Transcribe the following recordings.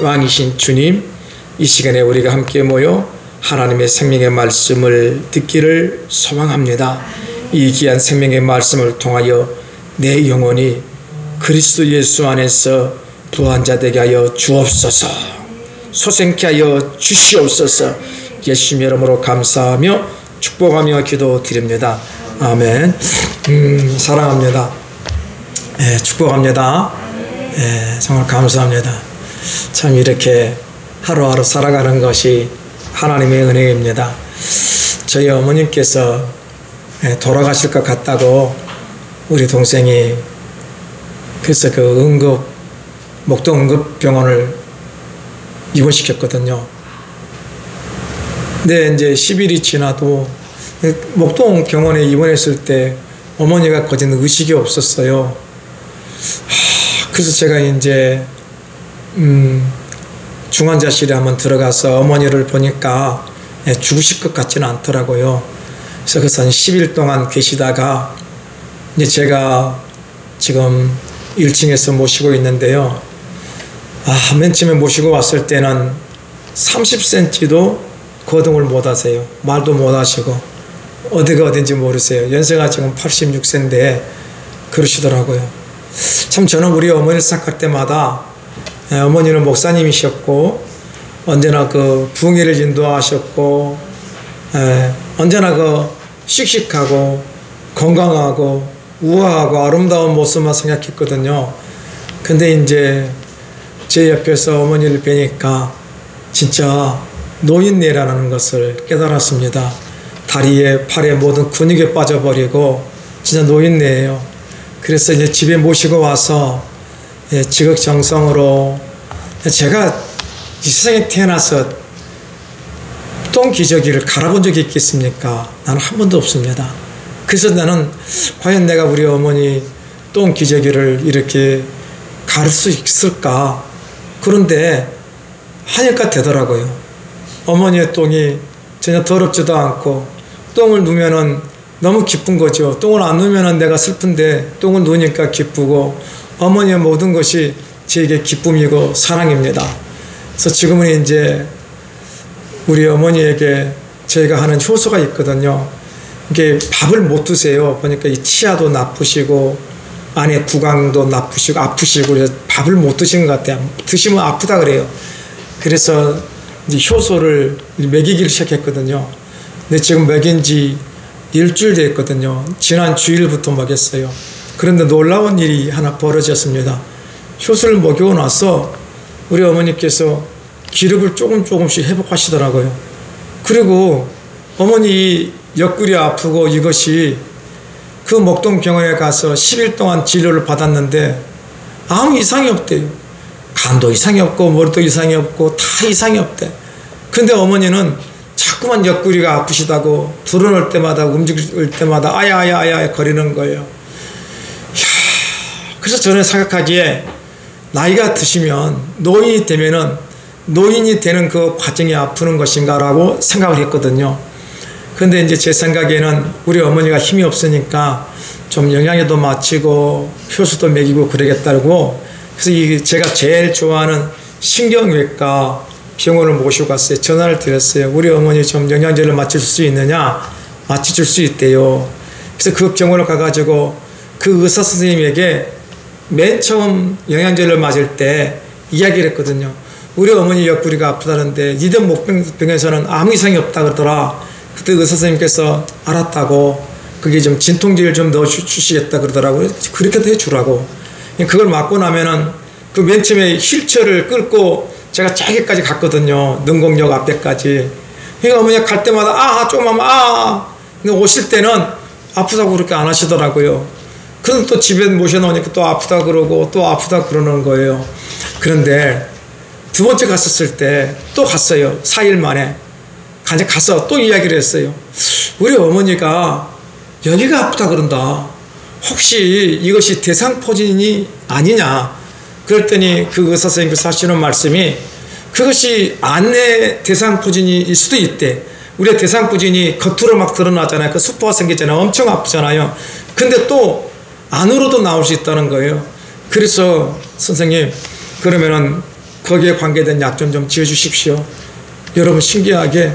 왕이신 주님, 이 시간에 우리가 함께 모여 하나님의 생명의 말씀을 듣기를 소망합니다. 이 귀한 생명의 말씀을 통하여 내 영혼이 그리스도 예수 안에서 부한 자 되게 하여 주옵소서. 소생케 하여 주시옵소서. 예수님 이름으로 감사하며 축복하며 기도드립니다. 아멘. 사랑합니다. 축복합니다. 정말 감사합니다. 참 이렇게 하루하루 살아가는 것이 하나님의 은혜입니다. 저희 어머님께서 돌아가실 것 같다고 우리 동생이 그래서 그 목동 응급병원을 입원시켰거든요. 근데 이제 10일이 지나도 목동 병원에 입원했을 때 어머니가 거진 의식이 없었어요. 그래서 제가 이제 중환자실에 한번 들어가서 어머니를 보니까 죽으실 것 같지는 않더라고요. 그래서 그래서 한 10일 동안 계시다가 이제 제가 지금 1층에서 모시고 있는데요. 맨 처음에 모시고 왔을 때는 30cm도 거동을 못 하세요. 말도 못 하시고 어디가 어딘지 모르세요. 연세가 지금 86세인데 그러시더라고요. 참 저는 우리 어머니를 생각할 때마다 어머니는 목사님이셨고 언제나 그 부흥회를 인도하셨고 언제나 씩씩하고 건강하고 우아하고 아름다운 모습만 생각했거든요. 근데 이제 제 옆에서 어머니를 뵈니까 진짜 노인네라는 것을 깨달았습니다. 다리에 팔에 모든 근육에 빠져버리고 진짜 노인네예요. 그래서 이제 집에 모시고 와서 지극정성으로 제가 이 세상에 태어나서 똥 기저귀를 갈아본 적이 있겠습니까? 나는 한 번도 없습니다. 그래서 나는 과연 내가 우리 어머니 똥 기저귀를 이렇게 가를 수 있을까? 그런데 하니까 되더라고요. 어머니의 똥이 전혀 더럽지도 않고 똥을 누면은 너무 기쁜 거죠. 똥을 안 누면은 내가 슬픈데 똥을 누니까 기쁘고 어머니의 모든 것이 제게 기쁨이고 사랑입니다. 그래서 지금은 이제 우리 어머니에게 저희가 하는 효소가 있거든요. 이게 밥을 못 드세요. 보니까 이 치아도 나쁘시고 안에 구강도 나쁘시고 아프시고 그래서 밥을 못 드신 것 같아요. 드시면 아프다 그래요. 그래서 이제 효소를 먹이기를 시작했거든요. 근데 지금 먹인 지 일주일 됐거든요. 지난 주일부터 먹였어요. 그런데 놀라운 일이 하나 벌어졌습니다. 효소를 먹이고 나서 우리 어머니께서 기력을 조금씩 회복하시더라고요. 그리고 어머니 옆구리 아프고 이것이 그 목동 병원에 가서 10일 동안 진료를 받았는데 아무 이상이 없대요. 간도 이상이 없고 머리도 이상이 없고 다 이상이 없대. 근데 어머니는 자꾸만 옆구리가 아프시다고 드러날 때마다 움직일 때마다 아야 거리는 거예요. 그래서 저는 생각하기에 나이가 드시면 노인이 되면은 노인이 되는 그 과정이 아프는 것인가라고 생각을 했거든요. 근데 이제 제 생각에는 우리 어머니가 힘이 없으니까 좀 영양제도 마치고 효소도 먹이고 그러겠다고 그래서 제가 제일 좋아하는 신경외과 병원을 모시고 갔어요. 전화를 드렸어요. 우리 어머니 좀 영양제를 맞출 수 있느냐? 맞춰줄 수 있대요. 그래서 그 병원을 가가지고 그 의사 선생님에게 맨 처음 영양제를 맞을 때 이야기를 했거든요. 우리 어머니 옆구리가 아프다는데 이든 목병에서는 아무 이상이 없다 그러더라. 그때 의사 선생님께서 알았다고 그게 좀 진통제를 좀 넣어주시겠다 그러더라고요. 그렇게 해주라고. 그걸 맞고 나면은 그 맨 처음에 휠체어를 끌고 제가 저기까지 갔거든요. 능곡역 앞에까지. 그러니까 어머니가 갈 때마다 조금 하면 근데 오실 때는 아프다고 그렇게 안 하시더라고요. 그럼 또 집에 모셔놓으니까 또 아프다 그러고 또 아프다 그러는 거예요. 그런데 두 번째 갔었을 때 또 갔어요. 4일 만에. 가서 또 이야기를 했어요. 우리 어머니가 여기가 아프다 그런다. 혹시 이것이 대상포진이 아니냐. 그랬더니 그 의사 선생님께서 하시는 말씀이 그것이 안내 대상포진일 수도 있대. 우리의 대상포진이 겉으로 막 드러나잖아요. 그 수포가 생기잖아요. 엄청 아프잖아요. 근데 또 안으로도 나올 수 있다는 거예요. 그래서 선생님 그러면은 거기에 관계된 약 좀 지어주십시오. 여러분 신기하게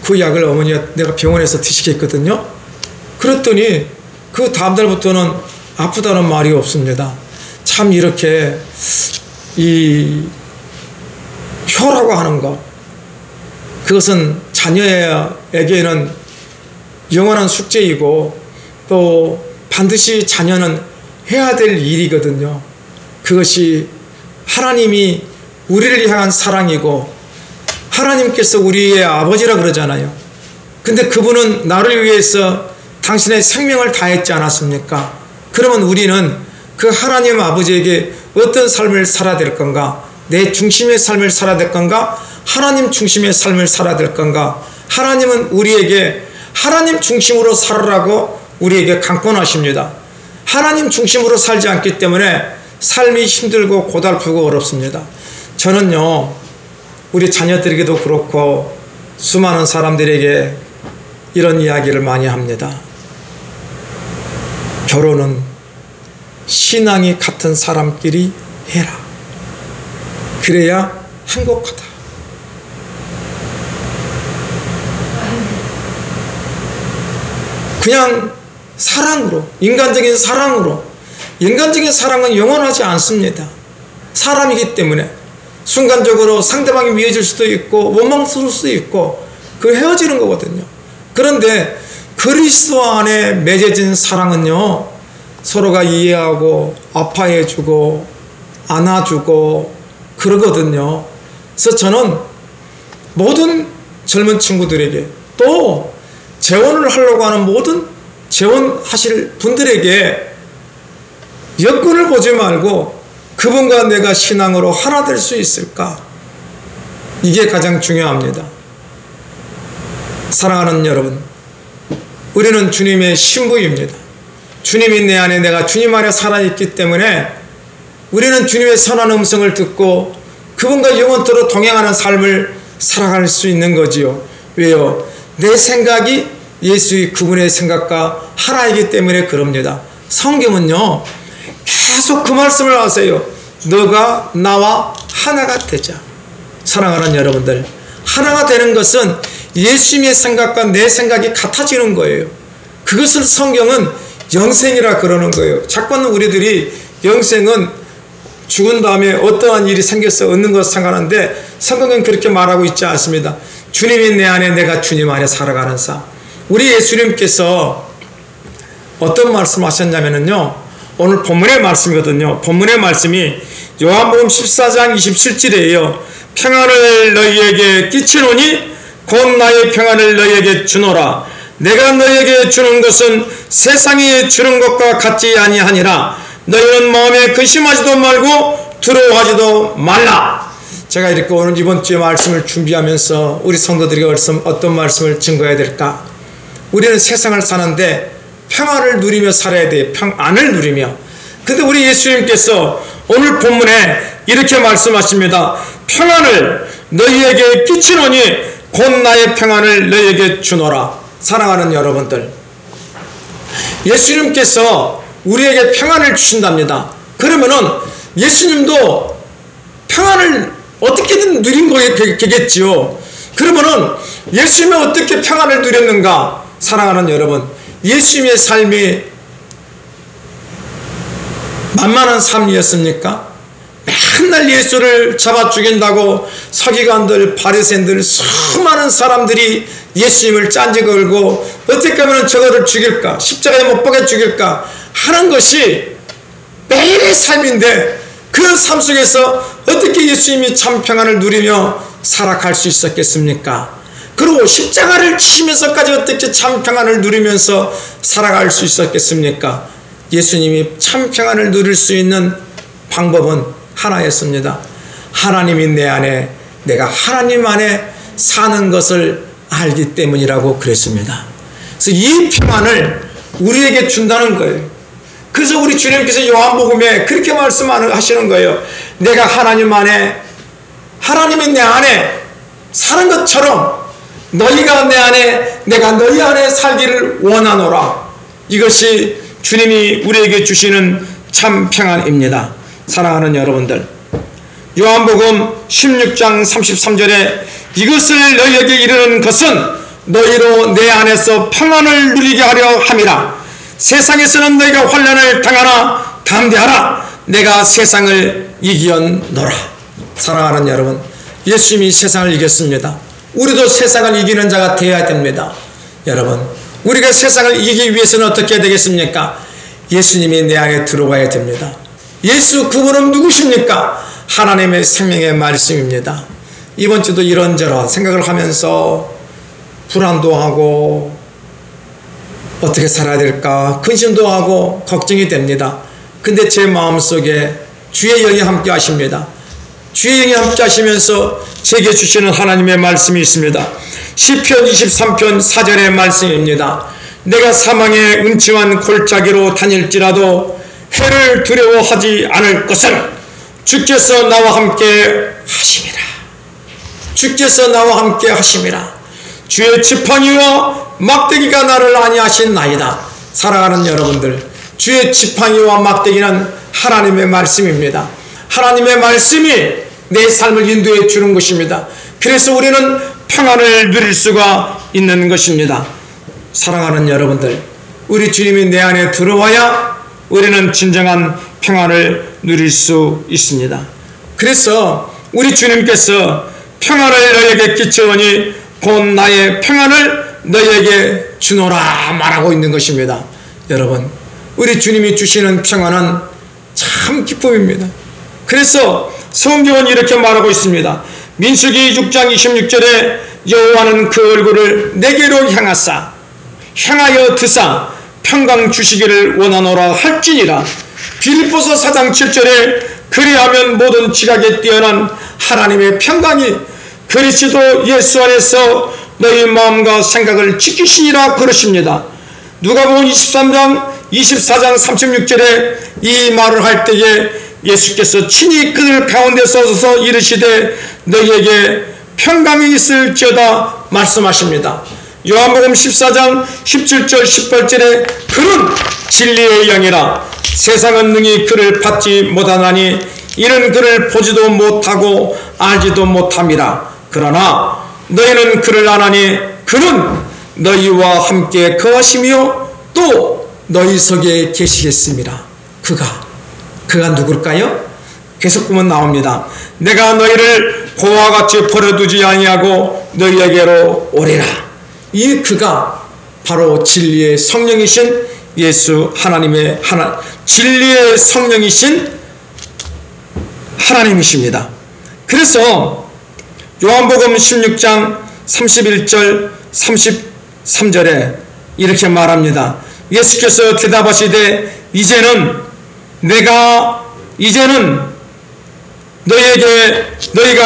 그 약을 어머니가 내가 병원에서 드시게 했거든요. 그랬더니 그 다음달부터는 아프다는 말이 없습니다. 참 이렇게 이 효라고 하는 것, 그것은 자녀에게는 영원한 숙제이고 또 반드시 자녀는 해야 될 일이거든요. 그것이 하나님이 우리를 향한 사랑이고 하나님께서 우리의 아버지라 그러잖아요. 근데 그분은 나를 위해서 당신의 생명을 다했지 않았습니까? 그러면 우리는 그 하나님 아버지에게 어떤 삶을 살아야 될 건가? 내 중심의 삶을 살아야 될 건가? 하나님 중심의 삶을 살아야 될 건가? 하나님은 우리에게 하나님 중심으로 살으라고 우리에게 강권하십니다. 하나님 중심으로 살지 않기 때문에 삶이 힘들고 고달프고 어렵습니다. 저는요, 우리 자녀들에게도 그렇고 수많은 사람들에게 이런 이야기를 많이 합니다. 결혼은 신앙이 같은 사람끼리 해라. 그래야 행복하다. 그냥 사랑으로, 인간적인 사랑으로. 인간적인 사랑은 영원하지 않습니다. 사람이기 때문에 순간적으로 상대방이 미워질 수도 있고 원망스러울 수도 있고 그 헤어지는 거거든요. 그런데 그리스도 안에 맺어진 사랑은요, 서로가 이해하고 아파해주고 안아주고 그러거든요. 그래서 저는 모든 젊은 친구들에게 또 재혼을 하려고 하는 모든 재혼하실 분들에게 여건을 보지 말고 그분과 내가 신앙으로 하나 될 수 있을까? 이게 가장 중요합니다. 사랑하는 여러분, 우리는 주님의 신부입니다. 주님이 내 안에, 내가 주님 안에 살아있기 때문에 우리는 주님의 선한 음성을 듣고 그분과 영원토록 동행하는 삶을 살아갈 수 있는 거지요. 왜요? 내 생각이 예수의 그분의 생각과 하나이기 때문에 그럽니다. 성경은요, 계속 그 말씀을 하세요. 너가 나와 하나가 되자. 사랑하는 여러분들, 하나가 되는 것은 예수님의 생각과 내 생각이 같아지는 거예요. 그것을 성경은 영생이라 그러는 거예요. 자꾸는 우리들이 영생은 죽은 다음에 어떠한 일이 생겨서 얻는 것을 생각하는데 성경은 그렇게 말하고 있지 않습니다. 주님이 내 안에, 내가 주님 안에 살아가는 삶. 우리 예수님께서 어떤 말씀 하셨냐면요, 오늘 본문의 말씀이거든요. 본문의 말씀이 요한복음 14장 27절이에요. 평안을 너희에게 끼치노니 곧 나의 평안을 너희에게 주노라. 내가 너희에게 주는 것은 세상이 주는 것과 같지 아니하니라. 너희는 마음에 근심하지도 말고 두려워하지도 말라. 제가 이렇게 오늘 이번 주에 말씀을 준비하면서 우리 성도들에게 어떤 말씀을 증거해야 될까? 우리는 세상을 사는데 평안을 누리며 살아야 돼요. 평안을 누리며. 근데 우리 예수님께서 오늘 본문에 이렇게 말씀하십니다. 평안을 너희에게 끼치노니 곧 나의 평안을 너희에게 주노라. 사랑하는 여러분들, 예수님께서 우리에게 평안을 주신답니다. 그러면은 예수님도 평안을 어떻게든 누린 거겠지요. 그러면은 예수님이 어떻게 평안을 누렸는가? 사랑하는 여러분, 예수님의 삶이 만만한 삶이었습니까? 맨날 예수를 잡아 죽인다고 서기관들, 바리새인들, 수많은 사람들이 예수님을 짠지 걸고 어떻게 하면 저거를 죽일까, 십자가에 못 박아 죽일까 하는 것이 매일의 삶인데 그 삶 속에서 어떻게 예수님이 참 평안을 누리며 살아갈 수 있었겠습니까? 그리고 십자가를 치면서까지 어떻게 참 평안을 누리면서 살아갈 수 있었겠습니까? 예수님이 참 평안을 누릴 수 있는 방법은 하나였습니다. 하나님이 내 안에, 내가 하나님 안에 사는 것을 알기 때문이라고 그랬습니다. 그래서 이 평안을 우리에게 준다는 거예요. 그래서 우리 주님께서 요한복음에 그렇게 말씀하시는 거예요. 내가 하나님 안에, 하나님이 내 안에 사는 것처럼 너희가 내 안에, 내가 너희 안에 살기를 원하노라. 이것이 주님이 우리에게 주시는 참 평안입니다. 사랑하는 여러분들, 요한복음 16장 33절에 이것을 너희에게 이르는 것은 너희로 내 안에서 평안을 누리게 하려 함이라. 세상에서는 너희가 환난을 당하나 담대하라. 내가 세상을 이기었노라. 사랑하는 여러분, 예수님이 세상을 이겼습니다. 우리도 세상을 이기는 자가 되어야 됩니다. 여러분, 우리가 세상을 이기기 위해서는 어떻게 해야 되겠습니까? 예수님이 내 안에 들어와야 됩니다. 예수 그분은 누구십니까? 하나님의 생명의 말씀입니다. 이번 주도 이런저런 생각을 하면서 불안도 하고 어떻게 살아야 될까 근심도 하고 걱정이 됩니다. 근데 제 마음속에 주의 영이 함께 하십니다. 주의 영이 함께 하시면서 제게 주시는 하나님의 말씀이 있습니다. 시편 23편 4절의 말씀입니다. 내가 사망의 음침한 골짜기로 다닐지라도 해를 두려워하지 않을 것은 주께서 나와 함께 하심이라. 주께서 나와 함께 하심이라. 주의 지팡이와 막대기가 나를 안위하신나이다. 사랑하는 여러분들, 주의 지팡이와 막대기는 하나님의 말씀입니다. 하나님의 말씀이 내 삶을 인도해 주는 것입니다. 그래서 우리는 평안을 누릴 수가 있는 것입니다. 사랑하는 여러분들, 우리 주님이 내 안에 들어와야 우리는 진정한 평안을 누릴 수 있습니다. 그래서 우리 주님께서 평안을 너에게 끼쳐오니 곧 나의 평안을 너에게 주노라 말하고 있는 것입니다. 여러분, 우리 주님이 주시는 평안은 참 기쁨입니다. 그래서 성경은 이렇게 말하고 있습니다. 민수기 6장 26절에 여호와는 그 얼굴을 내게로 향하여 드사 평강 주시기를 원하노라 할지니라. 빌립보서 4장 7절에 그리하면 모든 지각에 뛰어난 하나님의 평강이 그리스도 예수 안에서 너희 마음과 생각을 지키시니라 그러십니다. 누가복음 24장 36절에 이 말을 할 때에 예수께서 친히 그들 가운데 서서 이르시되 너희에게 평강이 있을지어다 말씀하십니다. 요한복음 14장 17절 18절에 그는 진리의 영이라 세상은 능히 그를 받지 못하나니 이는 그를 보지도 못하고 알지도 못함이라. 그러나 너희는 그를 아나니 그는 너희와 함께 거하시며 또 너희 속에 계시겠습니다. 그가 누굴까요? 계속 보면 나옵니다. 내가 너희를 고와 같이 버려두지 아니하고 너희에게로 오리라. 이 그가 바로 진리의 성령이신 예수 하나님의 진리의 성령이신 하나님이십니다. 그래서 요한복음 16장 31절 33절에 이렇게 말합니다. 예수께서 대답하시되 이제는 너희가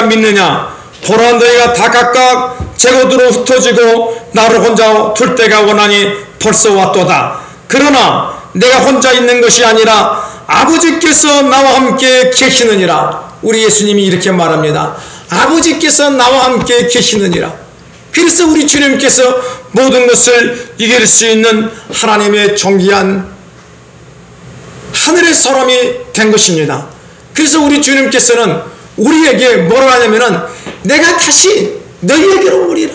믿느냐? 보라 너희가 다 각각 제 곳으로 흩어지고 나를 혼자 둘 때가 원하니 벌써 왔도다. 그러나 내가 혼자 있는 것이 아니라 아버지께서 나와 함께 계시느니라. 우리 예수님이 이렇게 말합니다. 아버지께서 나와 함께 계시느니라. 그래서 우리 주님께서 모든 것을 이길 수 있는 하나님의 존귀한 하늘의 사람이 된 것입니다. 그래서 우리 주님께서는 우리에게 뭐라고 하냐면은 내가 다시 너희에게로 오리라.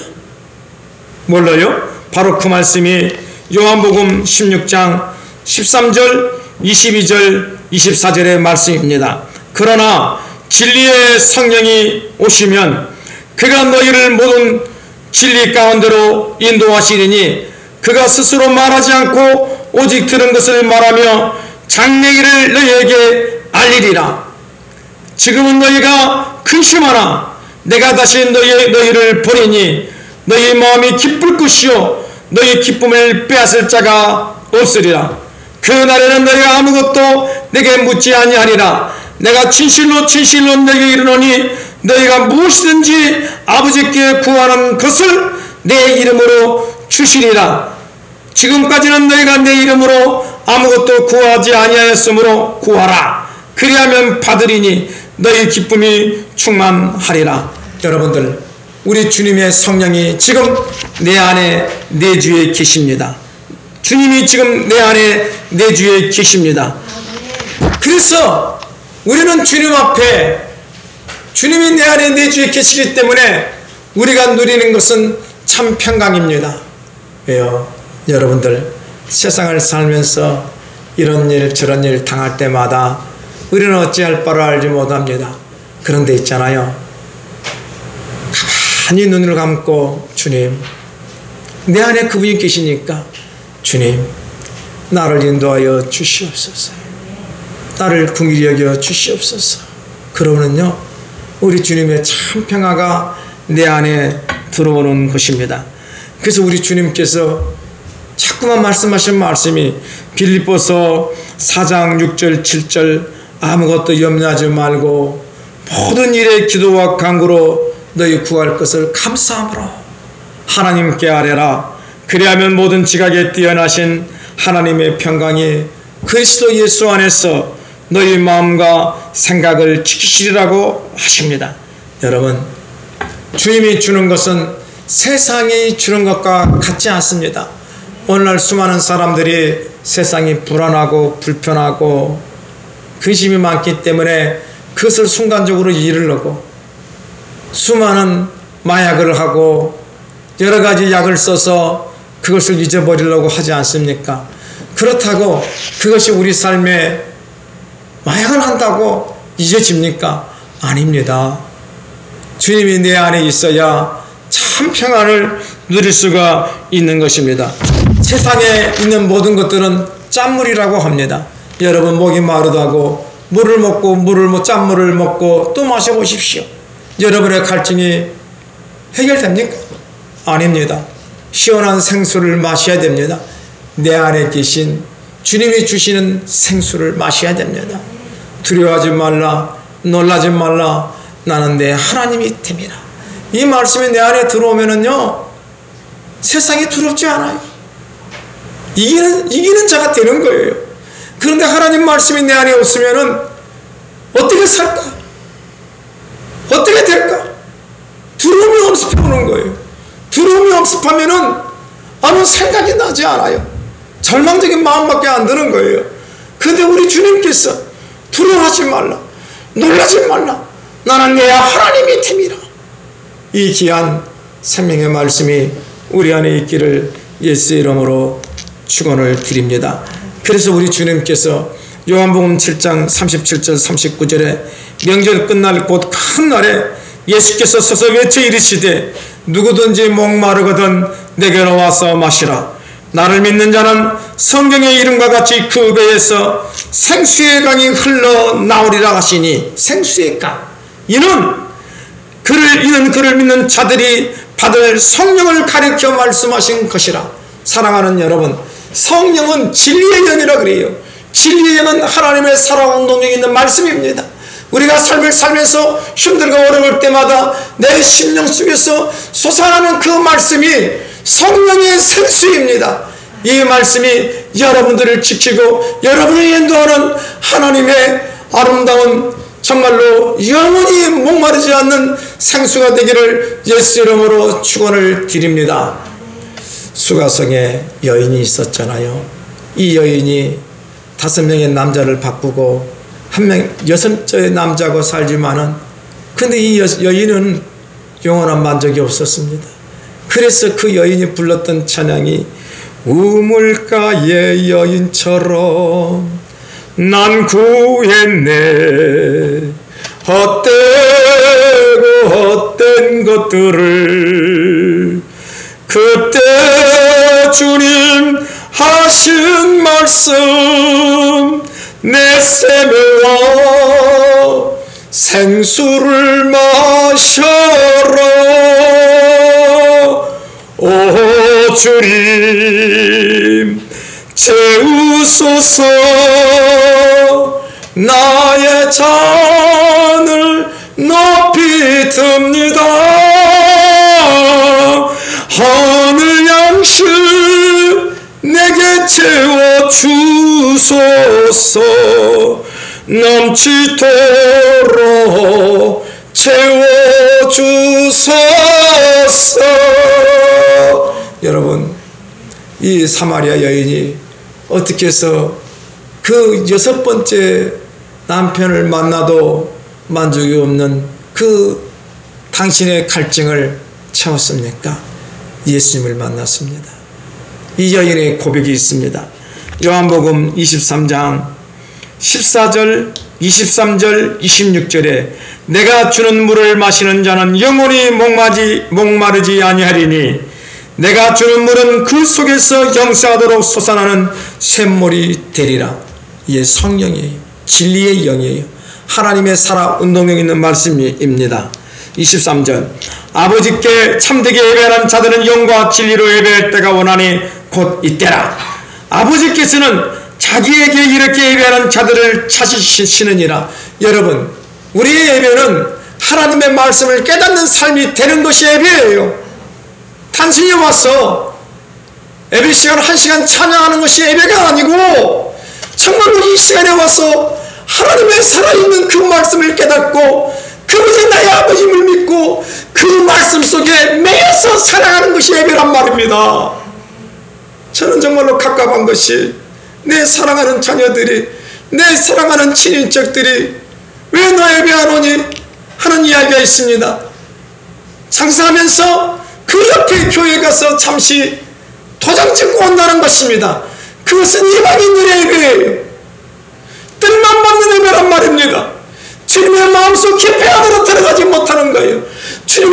뭘로요? 바로 그 말씀이 요한복음 16장 13절 22절 24절의 말씀입니다. 그러나 진리의 성령이 오시면 그가 너희를 모든 진리 가운데로 인도하시리니 그가 스스로 말하지 않고 오직 들은 것을 말하며 장래일을 너희에게 알리리라. 지금은 너희가 근심하나 내가 다시 너희를 보리니 너희 마음이 기쁠 것이요 너희 기쁨을 빼앗을 자가 없으리라. 그 날에는 너희가 아무것도 내게 묻지 아니하리라. 내가 진실로 너희에게 이르노니 너희가 무엇이든지 아버지께 구하는 것을 내 이름으로 주시리라. 지금까지는 너희가 내 이름으로 아무것도 구하지 아니하였으므로 구하라. 그리하면 받으리니 너희 기쁨이 충만하리라. 여러분들, 우리 주님의 성령이 지금 내 안에 내주에 계십니다. 주님이 지금 내 안에 내주에 계십니다. 그래서 우리는 주님 앞에 주님이 내 안에 내주에 계시기 때문에 우리가 누리는 것은 참 평강입니다. 왜요? 여러분들 세상을 살면서 이런 일 저런 일 당할 때마다 우리는 어찌할 바를 알지 못합니다. 그런데 있잖아요, 가만히 눈을 감고 주님, 내 안에 그분이 계시니까 주님 나를 인도하여 주시옵소서, 나를 긍휼히 여겨 주시옵소서. 그러면요 우리 주님의 참 평화가 내 안에 들어오는 것입니다. 그래서 우리 주님께서 자꾸만 말씀하신 말씀이 빌립보서 4장 6절 7절 아무것도 염려하지 말고 모든 일에 기도와 간구로 너희 구할 것을 감사함으로 하나님께 아뢰라. 그리하면 모든 지각에 뛰어나신 하나님의 평강이 그리스도 예수 안에서 너희 마음과 생각을 지키시리라고 하십니다. 여러분, 주님이 주는 것은 세상이 주는 것과 같지 않습니다. 오늘날 수많은 사람들이 세상이 불안하고 불편하고 근심이 많기 때문에 그것을 순간적으로 이루려고 수많은 마약을 하고 여러 가지 약을 써서 그것을 잊어버리려고 하지 않습니까? 그렇다고 그것이 우리 삶에 마약을 한다고 잊어집니까? 아닙니다. 주님이 내 안에 있어야 참 평안을 누릴 수가 있는 것입니다. 세상에 있는 모든 것들은 짠물이라고 합니다. 여러분, 목이 마르다고 물을 먹고 짠물을 먹고 또 마셔보십시오. 여러분의 갈증이 해결됩니까? 아닙니다. 시원한 생수를 마셔야 됩니다. 내 안에 계신 주님이 주시는 생수를 마셔야 됩니다. 두려워하지 말라, 놀라지 말라, 나는 내 하나님이 됨이라. 이 말씀이 내 안에 들어오면은요 세상이 두렵지 않아요. 이기는 자가 되는 거예요. 그런데 하나님 말씀이 내 안에 없으면은 어떻게 살까? 어떻게 될까? 두려움이 엄습해 오는 거예요. 두려움이 엄습하면은 아무 생각이 나지 않아요. 절망적인 마음밖에 안 드는 거예요. 그런데 우리 주님께서 두려워하지 말라, 놀라지 말라, 나는 내 하나님이 됨이라. 이 귀한 생명의 말씀이 우리 안에 있기를 예수 이름으로 축원을 드립니다. 그래서 우리 주님께서 요한복음 7장 37절 39절에 명절 끝날 곧 큰 날에 예수께서 서서 외쳐 이르시되 누구든지 목마르거든 내게로 와서 마시라. 나를 믿는 자는 성경의 이름과 같이 그 배에서 생수의 강이 흘러나오리라 하시니, 생수의 강, 이는 그를 믿는 자들이 받을 성령을 가리켜 말씀하신 것이라. 사랑하는 여러분, 성령은 진리의 영이라 그래요. 진리의 영은 하나님의 살아온 동력이 있는 말씀입니다. 우리가 삶을 살면서 힘들고 어려울 때마다 내 심령 속에서 솟아나는 그 말씀이 성령의 생수입니다. 이 말씀이 여러분들을 지키고 여러분을 인도하는 하나님의 아름다운, 정말로 영원히 목마르지 않는 생수가 되기를 예수 이름으로 축원을 드립니다. 수가성에 여인이 있었잖아요. 이 여인이 5명의 남자를 바꾸고 6의 남자하고 살지만은, 근데 이 여인은 영원한 만족이 없었습니다. 그래서 그 여인이 불렀던 찬양이 우물가의 여인처럼 난 구했네 헛된 것들을. 그때 주님 하신 말씀 내세매와 생수를 마셔라. 오 주님 채우소서. 나의 잔을 높이 듭니다. 하늘 양식 내게 채워주소서. 넘치도록 채워주소서. 여러분, 이 사마리아 여인이 어떻게 해서 그 6번째 남편을 만나도 만족이 없는 그 당신의 갈증을 채웠습니까? 예수님을 만났습니다. 이 여인의 고백이 있습니다. 요한복음 23장 14절, 23절, 26절에 내가 주는 물을 마시는 자는 영원히 목마르지 아니하리니 내가 주는 물은 그 속에서 영생하도록 솟아나는 샘물이 되리라. 이게 성령이에요. 진리의 영이에요. 하나님의 살아 운동력 있는 말씀입니다. 23절 아버지께 참되게 예배하는 자들은 영과 진리로 예배할 때가 원하니 곧 이때라. 아버지께서는 자기에게 이렇게 예배하는 자들을 찾으시느니라. 여러분, 우리의 예배는 하나님의 말씀을 깨닫는 삶이 되는 것이 예배예요. 단순히 와서 예배 시간 1시간 찬양하는 것이 예배가 아니고 정말로 이 시간에 와서 하나님의 살아있는 그 말씀을 깨닫고 그분이 나의 아버지를 믿고 그 말씀 속에 매여서 살아가는 것이 예배란 말입니다. 저는 정말로 갑갑한 것이 내 사랑하는 자녀들이, 내 사랑하는 친인척들이 왜 너 예배 안 오니 하는 이야기가 있습니다. 장사하면서 그 옆에 교회 가서 잠시 도장 찍고 온다는 것입니다. 그것은 이방인들의 예배예요. 뜻만 받는 예배란 말입니다. 주님의 마음속 깊이 안으로 들어가지 못하는 거예요. 주님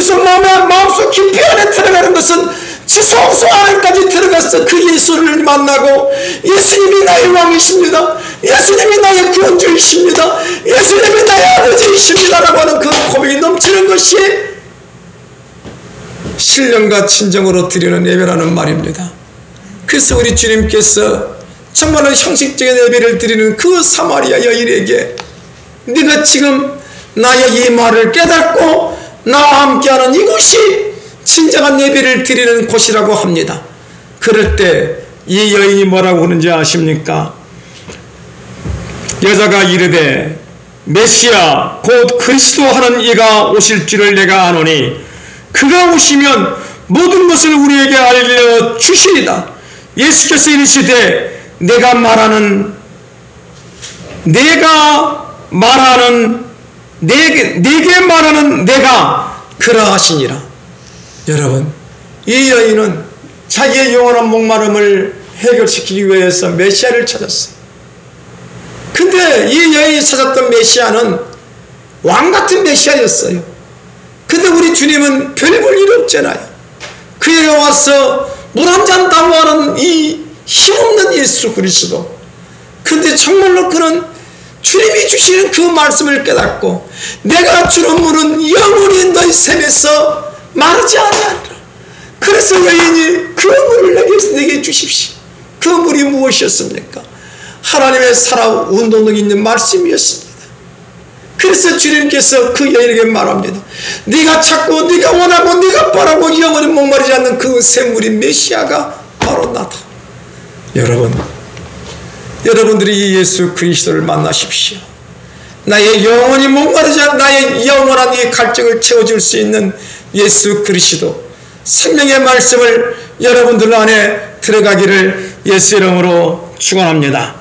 마음속 깊이 안에 들어가는 것은 지성소 안에까지 들어가서 그 예수를 만나고 예수님이 나의 왕이십니다. 예수님이 나의 구원주이십니다. 예수님이 나의 아버지이십니다 라고 하는 그 고백이 넘치는 것이 신령과 친정으로 드리는 예배라는 말입니다. 그래서 우리 주님께서 정말로 형식적인 예배를 드리는 그 사마리아 여인에게 네가 지금 나의 이 말을 깨닫고 나와 함께하는 이곳이 진정한 예배를 드리는 곳이라고 합니다. 그럴 때 이 여인이 뭐라고 하는지 아십니까? 여자가 이르되 메시아 곧 그리스도 하는 이가 오실 줄을 내가 아노니 그가 오시면 모든 것을 우리에게 알려주시리다. 예수께서 이르시되 내게 말하는 내가 그러하시니라. 여러분, 이 여인은 자기의 영원한 목마름을 해결시키기 위해서 메시아를 찾았어요. 근데 이 여인이 찾았던 메시아는 왕같은 메시아였어요. 근데 우리 주님은 별 볼 일 없잖아요. 그에게 와서 물 한 잔 담아하는 이 힘없는 예수 그리스도. 근데 정말로 그는 주님이 주시는 그 말씀을 깨닫고 내가 주는 물은 영원히 너희 샘에서 마르지 아니하리라. 그래서 여인이 그 물을 내게 주십시오. 그 물이 무엇이었습니까? 하나님의 살아 운동력 있는 말씀이었습니다. 그래서 주님께서 그 여인에게 말합니다. 네가 찾고 네가 원하고 네가 바라고 영원히 목마르지 않는 그 샘물이 메시아가 바로 나다. 여러분들이 이 예수 그리스도를 만나십시오. 나의 영원히 목마르지 않은 나의 영원한 이 갈증을 채워줄 수 있는 예수 그리스도 생명의 말씀을 여러분들 안에 들어가기를 예수 이름으로 축원합니다.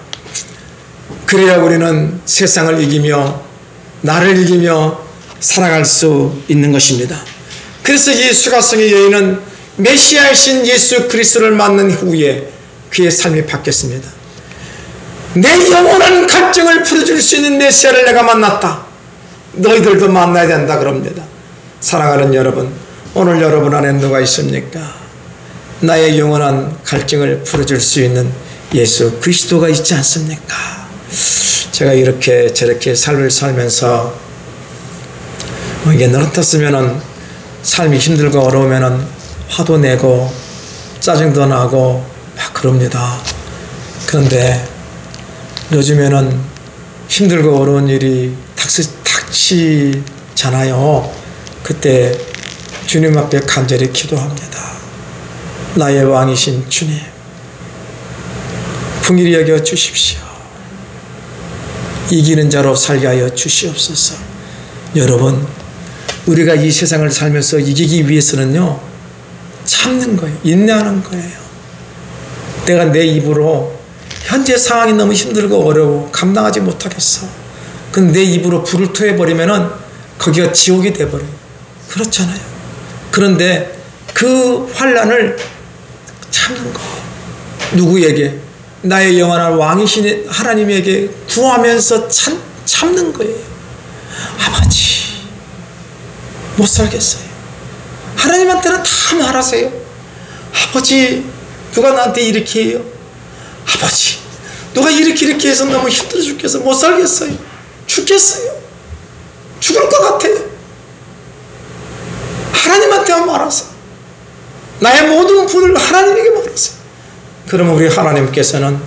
그래야 우리는 세상을 이기며 나를 이기며 살아갈 수 있는 것입니다. 그래서 이 수가성의 여인은 메시아이신 예수 그리스도를 만난 후에 그의 삶이 바뀌었습니다. 내 영원한 갈증을 풀어줄 수 있는 메시아를 내가 만났다. 너희들도 만나야 된다 그럽니다. 사랑하는 여러분, 오늘 여러분 안에 누가 있습니까? 나의 영원한 갈증을 풀어줄 수 있는 예수 그리스도가 있지 않습니까? 제가 이렇게 저렇게 삶을 살면서 이게 너같았으면은 삶이 힘들고 어려우면은 화도 내고 짜증도 나고 막 그럽니다. 그런데 요즘에는 힘들고 어려운 일이 닥치잖아요. 그때 주님 앞에 간절히 기도합니다. 나의 왕이신 주님, 긍휼히 여겨 주십시오. 이기는 자로 살게 하여 주시옵소서. 여러분, 우리가 이 세상을 살면서 이기기 위해서는요, 참는 거예요. 인내하는 거예요. 내가 내 입으로 현재 상황이 너무 힘들고 어려워 감당하지 못하겠어. 근데 내 입으로 불을 토해버리면은 거기가 지옥이 돼버려요. 그렇잖아요. 그런데 그 환난을 참는 거, 누구에게? 나의 영원한 왕이신 하나님에게 구하면서 참는 거예요. 아버지, 못 살겠어요. 하나님한테는 다 말하세요. 아버지, 누가 나한테 이렇게 해요? 아버지, 누가 이렇게 해서 너무 힘들어 죽겠어. 못 살겠어요. 죽겠어요. 죽을 것 같아요. 하나님한테만 말하세요. 나의 모든 분을 하나님에게 말하세요. 그러면 우리 하나님께서는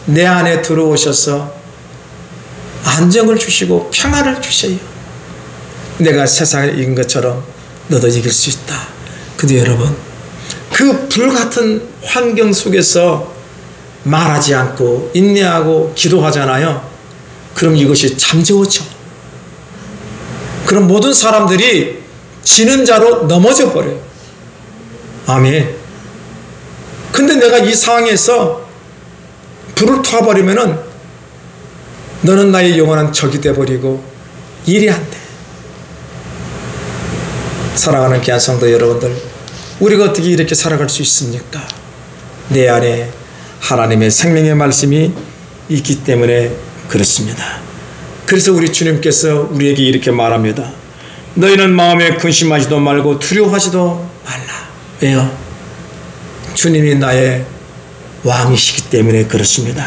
내 안에 들어오셔서 안정을 주시고 평안을 주셔요. 내가 세상을 이긴 것처럼 너도 이길 수 있다. 근데 여러분, 그 불같은 환경 속에서 말하지 않고 인내하고 기도하잖아요. 그럼 이것이 잠재우죠. 그럼 모든 사람들이 지는 자로 넘어져 버려요. 아멘. 근데 내가 이 상황에서 불을 터버리면은 너는 나의 영원한 적이 돼버리고 일이 안 돼. 사랑하는 귀한 성도 여러분들, 우리가 어떻게 이렇게 살아갈 수 있습니까? 내 안에 하나님의 생명의 말씀이 있기 때문에 그렇습니다. 그래서 우리 주님께서 우리에게 이렇게 말합니다. 너희는 마음에 근심하지도 말고 두려워하지도 말라. 왜요? 주님이 나의 왕이시기 때문에 그렇습니다.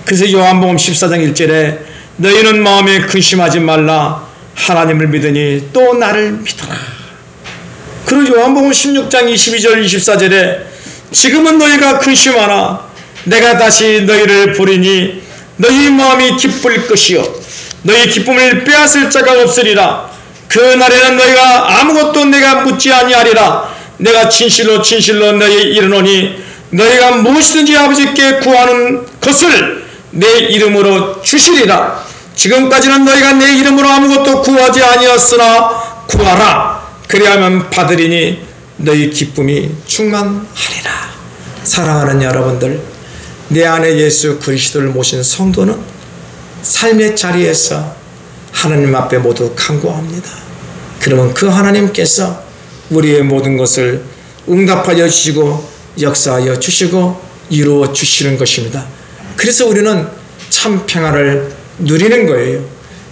그래서 요한복음 14장 1절에 너희는 마음에 근심하지 말라. 하나님을 믿으니 또 나를 믿어라. 그리고 요한복음 16장 22절 24절에 지금은 너희가 근심하나 내가 다시 너희를 보리니 너희 마음이 기쁠 것이요 너희 기쁨을 빼앗을 자가 없으리라. 그 날에는 너희가 아무것도 내가 묻지 아니하리라. 내가 진실로 진실로 너희에게 이르노니 너희가 무엇이든지 아버지께 구하는 것을 내 이름으로 주시리라. 지금까지는 너희가 내 이름으로 아무것도 구하지 아니었으나 구하라. 그리하면 받으리니 너희 기쁨이 충만하리라. 사랑하는 여러분들, 내 안에 예수 그리스도를 모신 성도는 삶의 자리에서 하나님 앞에 모두 간구합니다. 그러면 그 하나님께서 우리의 모든 것을 응답하여 주시고 역사하여 주시고 이루어 주시는 것입니다. 그래서 우리는 참 평안을 누리는 거예요.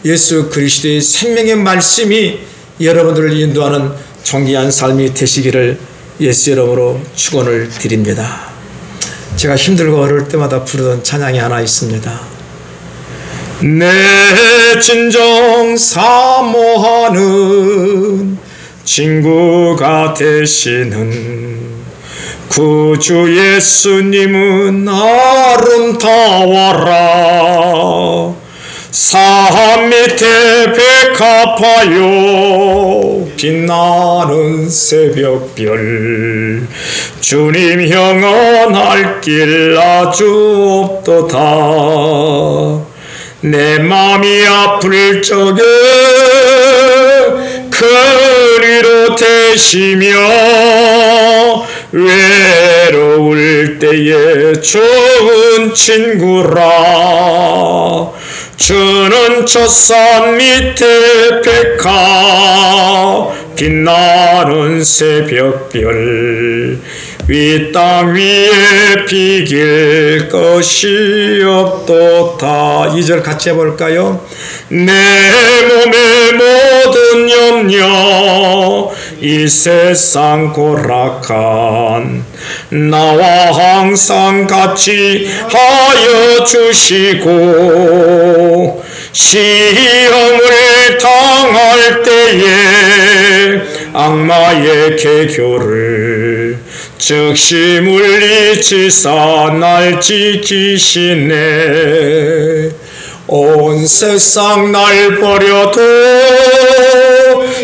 예수 그리스도의 생명의 말씀이 여러분들을 인도하는 존귀한 삶이 되시기를 예수 이름으로 축원을 드립니다. 제가 힘들고 어려울 때마다 부르던 찬양이 하나 있습니다. 내 진정 사모하는 친구가 되시는 구주 예수님은 아름다워라. 산 밑에 백합하여 빛나는 새벽별 주님 형언할 길 아주 없도다. 내 맘이 아플 적에 그리로 되시며 외로울 때에 좋은 친구라. 주는 저 산 밑에 백합 빛나는 새벽별 위 땅 위에 비길 것이 없도다. 2절 같이 해볼까요? 내 몸의 모든 염려 이 세상 고락한 나와 항상 같이 하여 주시고 시험을 당할 때에 악마의 개교를 즉시 물리치사 날 지키시네. 온 세상 날 버려도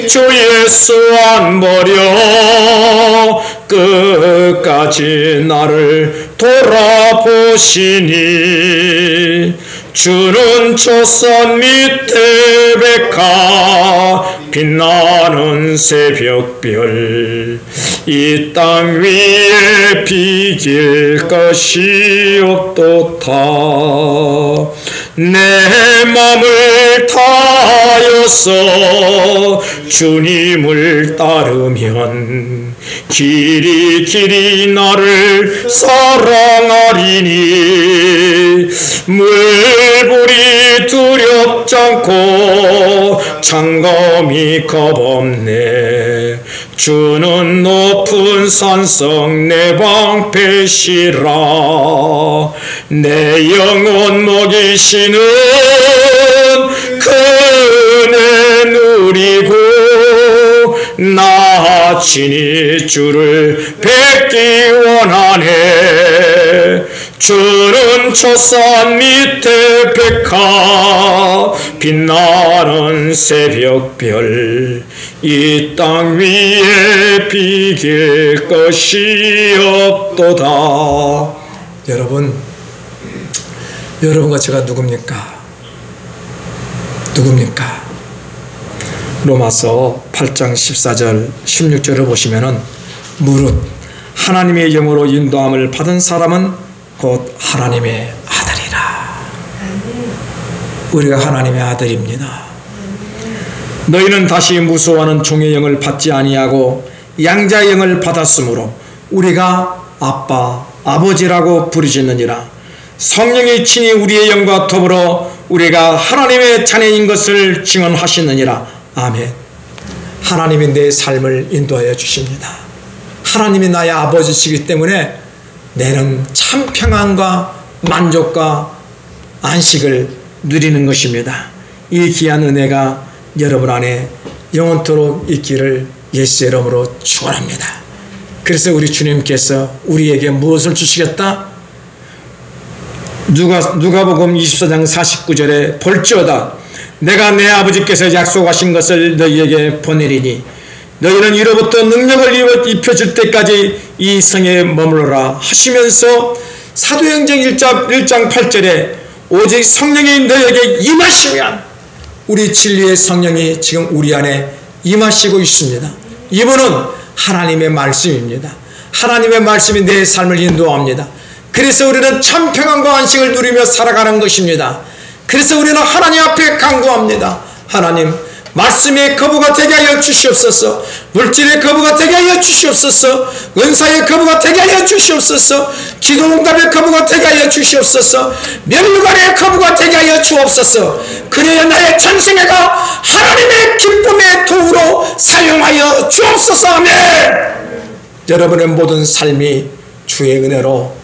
주 예수 안 버려 끝까지 나를 돌아보시니 주는 저 산 밑에 백합 빛나는 새벽별 이 땅 위에 비길 것이 없도다. 내 맘을 다하여서 주님을 따르면 길이 나를 사랑하리니 물불이 두렵지 않고 창검이 겁없네. 주는 높은 산성 내 방패시라. 내 영혼 먹이시는 그네 누리고 나 친히 주를 뵙기 원하네. 주는 첫산 밑에 백화 빛나는 새벽별 이 땅 위에 비길 것이 없도다. 여러분과 제가 누굽니까? 로마서 8장 14절 16절을 보시면은 무릇 하나님의 영으로 인도함을 받은 사람은 곧 하나님의 아들이라. 우리가 하나님의 아들입니다. 너희는 다시 무수하는 종의 영을 받지 아니하고 양자의 영을 받았으므로 우리가 아빠 아버지라고 부르짖느니라. 성령이 친히 우리의 영과 더불어 우리가 하나님의 자녀인 것을 증언하시느니라. 아멘. 하나님이 내 삶을 인도하여 주십니다. 하나님이 나의 아버지시기 때문에 내는 참 평안과 만족과 안식을 누리는 것입니다. 이 귀한 은혜가 여러분 안에 영원토록 있기를 예수의 이름으로 축원합니다. 그래서 우리 주님께서 우리에게 무엇을 주시겠다? 누가복음 24장 49절에 볼지어다 내가 내 아버지께서 약속하신 것을 너희에게 보내리니 너희는 이로부터 능력을 입혀줄 때까지 이 성에 머물러라 하시면서 사도행전 1장 8절에 오직 성령이 너희에게 임하시면, 우리 진리의 성령이 지금 우리 안에 임하시고 있습니다. 이분은 하나님의 말씀입니다. 하나님의 말씀이 내 삶을 인도합니다. 그래서 우리는 참 평안과 안식을 누리며 살아가는 것입니다. 그래서 우리는 하나님 앞에 간구합니다. 하나님, 말씀의 거부가 되게 하여 주시옵소서. 물질의 거부가 되게 하여 주시옵소서. 은사의 거부가 되게 하여 주시옵소서. 기도 응답의 거부가 되게 하여 주시옵소서. 면류관의 거부가 되게 하여 주옵소서. 그래야 나의 전생애가 하나님의 기쁨의 도구로 사용하여 주옵소서. 아멘. 여러분의 모든 삶이 주의 은혜로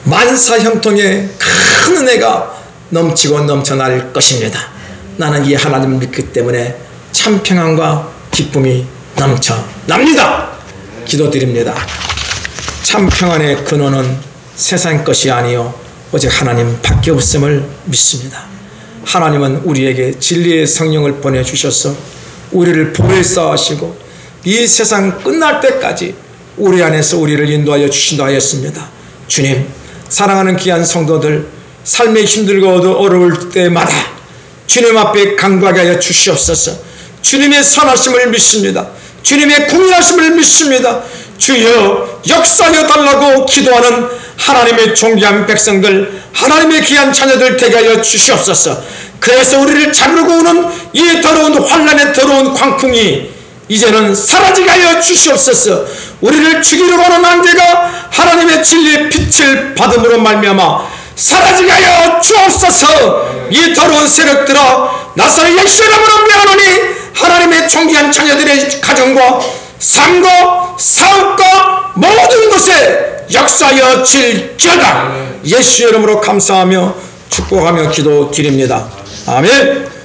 만사형통의 큰 은혜가 넘치고 넘쳐날 것입니다. 나는 이 하나님을 믿기 때문에 참 평안과 기쁨이 넘쳐납니다. 기도드립니다. 참 평안의 근원은 세상 것이 아니요 오직 하나님 밖에 없음을 믿습니다. 하나님은 우리에게 진리의 성령을 보내주셔서 우리를 보혜 쌓으시고 이 세상 끝날 때까지 우리 안에서 우리를 인도하여 주신다 하였습니다. 주님, 사랑하는 귀한 성도들, 삶에 힘들고 어려울 때마다 주님 앞에 간구하게 하여 주시옵소서. 주님의 선하심을 믿습니다. 주님의 궁일하심을 믿습니다. 주여, 역사하여 달라고 기도하는 하나님의 존귀한 백성들, 하나님의 귀한 자녀들 되게 하여 주시옵소서. 그래서 우리를 잡으려고 오는 이 더러운 환난의 더러운 광풍이 이제는 사라지게 하여 주시옵소서. 우리를 죽이려고 하는 안개가 하나님의 진리의 빛을 받음으로 말미암아 사라지게 하여 주옵소서. 이 더러운 세력들아, 나사렛 예수 이름으로 명하노니 하나님의 존귀한 자녀들의 가정과 삶과 사업과 모든 것에 역사하여 질지어다. 예수 이름으로 감사하며 축복하며 기도드립니다. 아멘.